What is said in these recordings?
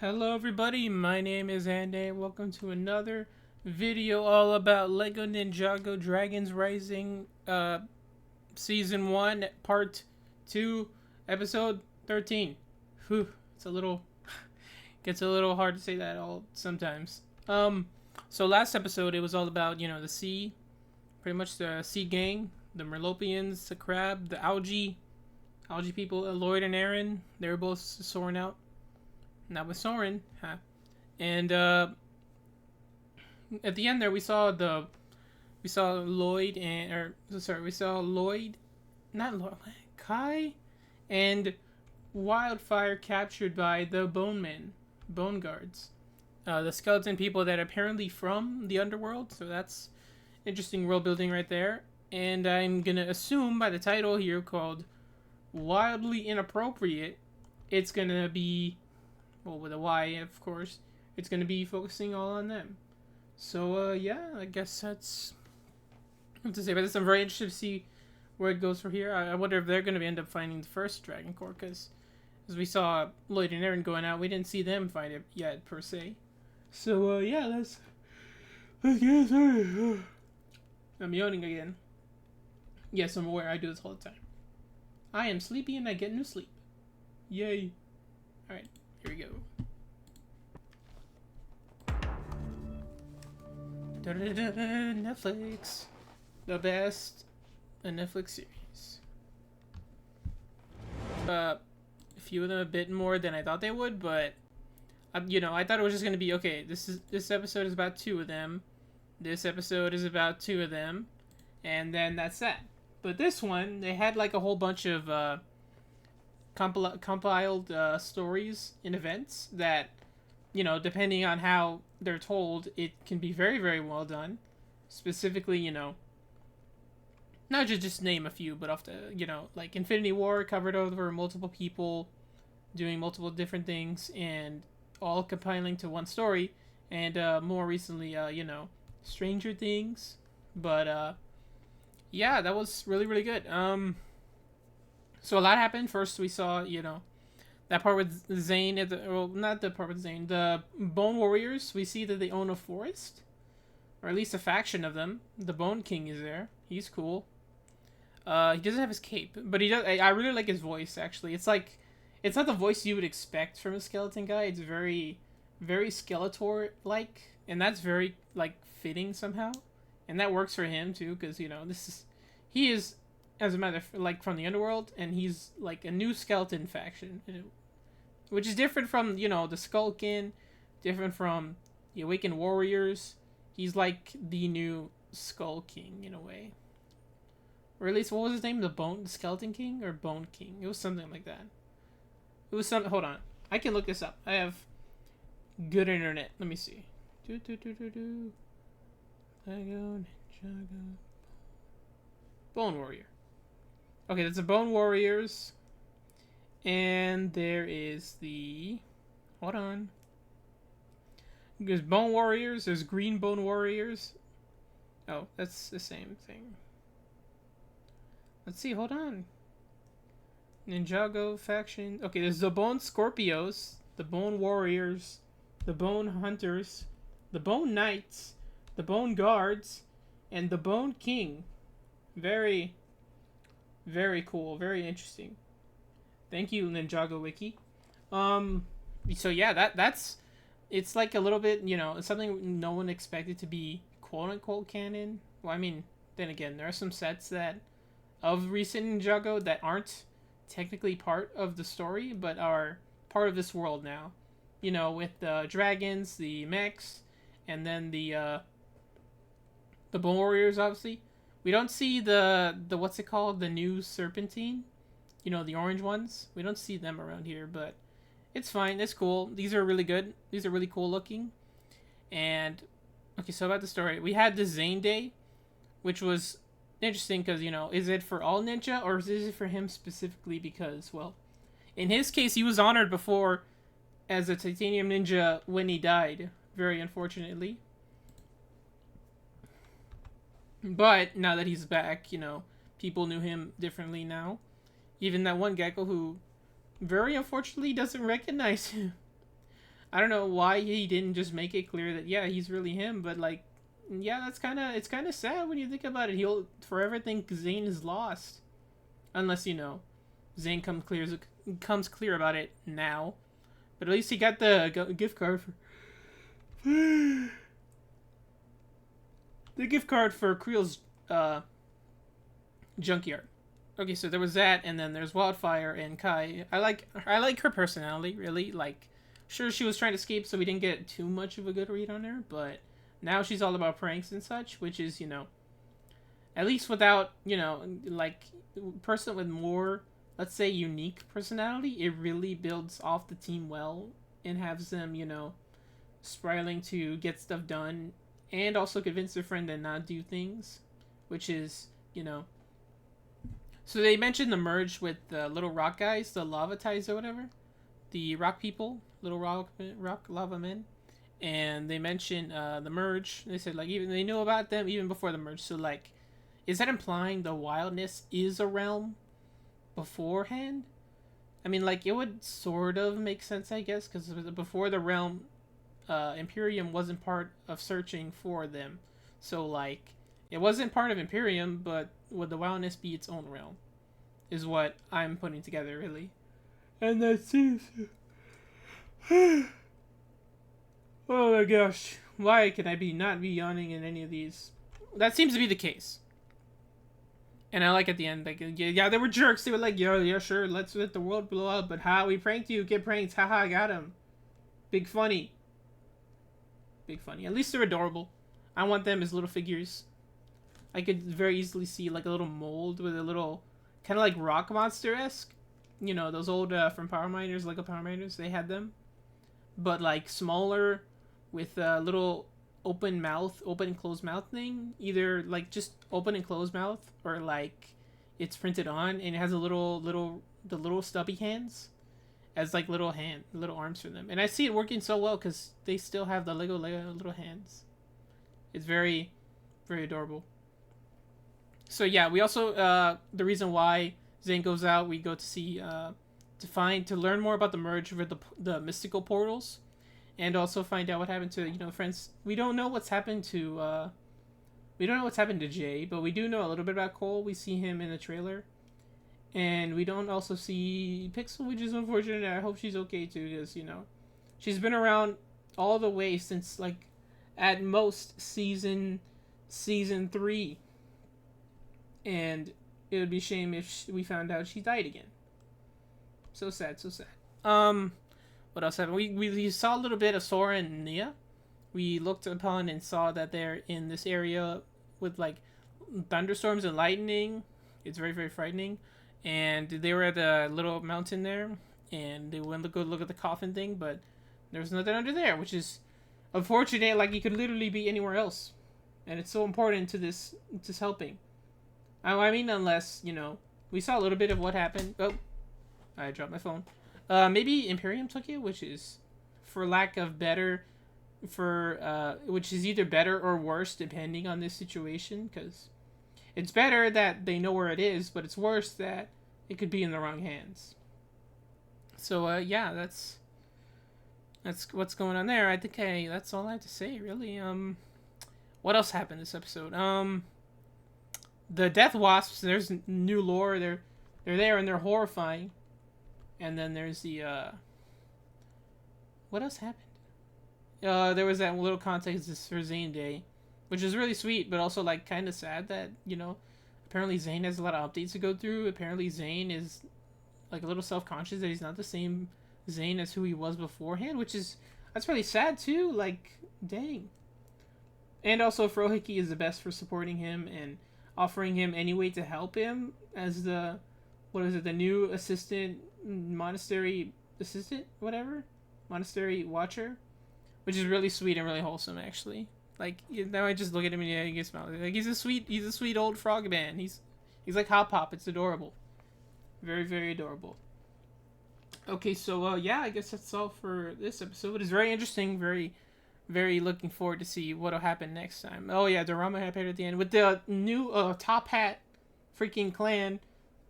Hello everybody, my name is ANDAY. Welcome to another video all about LEGO Ninjago Dragons Rising Season 1, Part 2, Episode 13. Whew, it's a little, gets a little hard to say that all sometimes. So last episode it was all about, the sea, pretty much the sea gang, the Merlopians, the crab, the algae people, Lloyd and Aaron, they were both soaring out. Not with Soren, huh? And at the end there, we saw Lloyd we saw Lloyd, not Lloyd, Kai, and Wildfire captured by the Bone Guards, the skeleton people that are apparently from the underworld. So that's interesting world building right there. And I'm gonna assume by the title here called Wildly Inappropriate, it's gonna be, well, with a Y, of course, it's going to be focusing all on them. So, yeah, I guess that's what to say about this. I'm very interested to see where it goes from here. I wonder if they're going to end up finding the first Dragon Core, because as we saw Lloyd and Aaron going out, we didn't see them find it yet, per se. So, yeah, let's get started. I'm yawning again. Yes, I'm aware. I do this all the time. I am sleepy and I get no sleep. Yay. Alright. Here we go. Netflix. The best Netflix series. A few of them a bit more than I thought they would, but I thought it was just gonna be okay. This episode is about two of them. This episode is about two of them, and then that's that. But this one, they had like a whole bunch of compiled stories and events that, depending on how they're told, it can be very, very well done. Specifically, not just name a few, but off the, like Infinity War covered over multiple people doing multiple different things and all compiling to one story. And more recently, Stranger Things. But yeah, that was really, really good. So a lot happened. First, we saw, that part with Zane, not the part with Zane, the Bone Warriors. We see that they own a forest, or at least a faction of them. The Bone King is there. He's cool. He doesn't have his cape, but he does. I really like his voice, actually. It's like, it's not the voice you would expect from a skeleton guy. It's very, very Skeletor-like, and that's very, like, fitting somehow. And that works for him, too, because, he is, as a matter of, like, from the underworld, and he's like a new skeleton faction, which is different from, the Skulkin, different from the Awakened Warriors. He's like the new Skull King in a way, or at least, what was his name? The Skeleton King or Bone King? It was something like that. It was some. Hold on, I can look this up. I have good internet. Let me see. Lego Ninjago Bone Warrior. Okay, that's the Bone Warriors. And there is the... Hold on. There's Bone Warriors. There's Green Bone Warriors. Oh, that's the same thing. Let's see, hold on. Ninjago faction. Okay, there's the Bone Scorpios, the Bone Warriors, the Bone Hunters, the Bone Knights, the Bone Guards, and the Bone King. Very... very cool, very interesting. Thank you, Ninjago Wiki. So yeah, that's it's like a little bit, something no one expected to be quote unquote canon. Well, I mean, then again, there are some sets that of recent Ninjago that aren't technically part of the story, but are part of this world now. With the dragons, the mechs, and then the Bone Warriors, obviously. We don't see the what's it called? The new Serpentine? The orange ones. We don't see them around here, but it's fine. It's cool. These are really good. These are really cool looking. And, okay, so about the story. We had the Zane Day, which was interesting because, is it for all ninja or is it for him specifically because, well, in his case, he was honored before as a Titanium Ninja when he died, very unfortunately. But now that he's back, people knew him differently now. Even that one gecko who very unfortunately doesn't recognize him. I don't know why he didn't just make it clear that yeah, he's really him, but like, yeah, it's kind of sad when you think about it. He'll forever think Zane is lost, unless Zane comes clear about it now. But at least he got the gift card for the gift card for Creel's junkyard. Okay, so there was that, and then there's Wildfire and Kai. I like her personality, really. Like, sure, she was trying to escape, so we didn't get too much of a good read on her, but now she's all about pranks and such, which is, at least without, like, person with more, let's say, unique personality, it really builds off the team well and has them, spiraling to get stuff done and also convince their friend to not do things, which is, So they mentioned the merge with the little rock guys, the lava ties or whatever, the rock people, little rock lava men, and they mentioned the merge. They said like even they knew about them even before the merge. So like, is that implying the wildness is a realm beforehand? I mean, like it would sort of make sense, I guess, because before the realm, Imperium wasn't part of searching for them. So like, it wasn't part of Imperium, but would the wildness be its own realm? Is what I'm putting together, really. And that seems. Oh my gosh. Why can I not be yawning in any of these? That seems to be the case. And I like at the end, like, yeah, they were jerks. They were like, yeah, sure, let's let the world blow up. But how we pranked you, get pranked. Haha, I got him. Big funny. Big funny. At least they're adorable. I want them as little figures. I could very easily see like a little mold with a little kind of like rock monster-esque. Those old from Power Miners, Lego Power Miners, they had them. But like smaller with a little open and closed mouth thing. Either like just open and closed mouth or like it's printed on and it has the little stubby hands as like little arms for them. And I see it working so well because they still have the Lego little hands. It's very, very adorable. So yeah, we also the reason why Zane goes out, we go to see to learn more about the merge with the mystical portals, and also find out what happened to friends. We don't know what's happened to Jay, but we do know a little bit about Cole. We see him in the trailer, and we don't also see Pixel, which is unfortunate. I hope she's okay too, because she's been around all the way since like at most season 3. And it would be a shame if we found out she died again. So sad, so sad. What else happened? We saw a little bit of Sora and Nia. We looked upon and saw that they're in this area with like thunderstorms and lightning. It's very, very frightening. And they were at the little mountain there, and they went to go look at the coffin thing, but there's nothing under there, which is unfortunate. Like, you could literally be anywhere else, and it's so important to this helping. I mean, unless, we saw a little bit of what happened. Oh, I dropped my phone. Maybe Imperium took it, which is, for lack of better, which is either better or worse depending on this situation, because it's better that they know where it is, but it's worse that it could be in the wrong hands. So, yeah, that's what's going on there. I think that's all I have to say, really. What else happened this episode? The Death Wasps, there's new lore. They're there and they're horrifying. And then there's the what else happened? There was that little context for Zane Day, which is really sweet, but also like kind of sad that apparently Zane has a lot of updates to go through. Apparently Zane is like a little self-conscious that he's not the same Zane as who he was beforehand, that's really sad too. Like, dang. And also Frohiki is the best for supporting him and offering him any way to help him as the new monastery watcher, which is really sweet and really wholesome, actually. Like, now I just look at him and he gets smiling. Like, he's a sweet old frog man. He's like Hop Pop. It's adorable, very, very adorable. Okay, so yeah, I guess that's all for this episode. It's very interesting, very, very looking forward to see what'll happen next time. Oh yeah, Dorama had at the end with the new top hat freaking clan.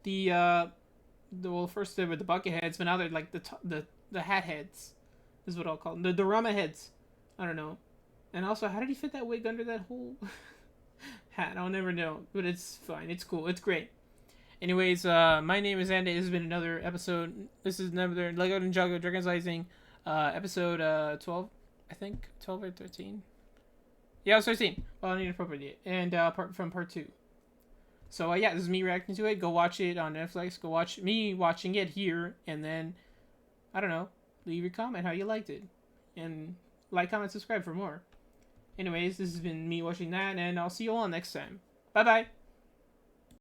First they were the bucket heads, but now they're like the hat heads. is what I'll call them. The Dorama heads. I don't know. And also, how did he fit that wig under that whole hat? I'll never know. But it's fine. It's cool. It's great. Anyways, my name is Andy. This has been another episode. This is another Lego Ninjago Dragon's Rising, episode 12, I think. 12 or 13. Yeah, it was 13. Well, Inappropriate. And part 2. So, yeah, this is me reacting to it. Go watch it on Netflix. Go watch me watching it here. And then, I don't know, leave your comment how you liked it. And like, comment, subscribe for more. Anyways, this has been me watching that, and I'll see you all next time. Bye-bye!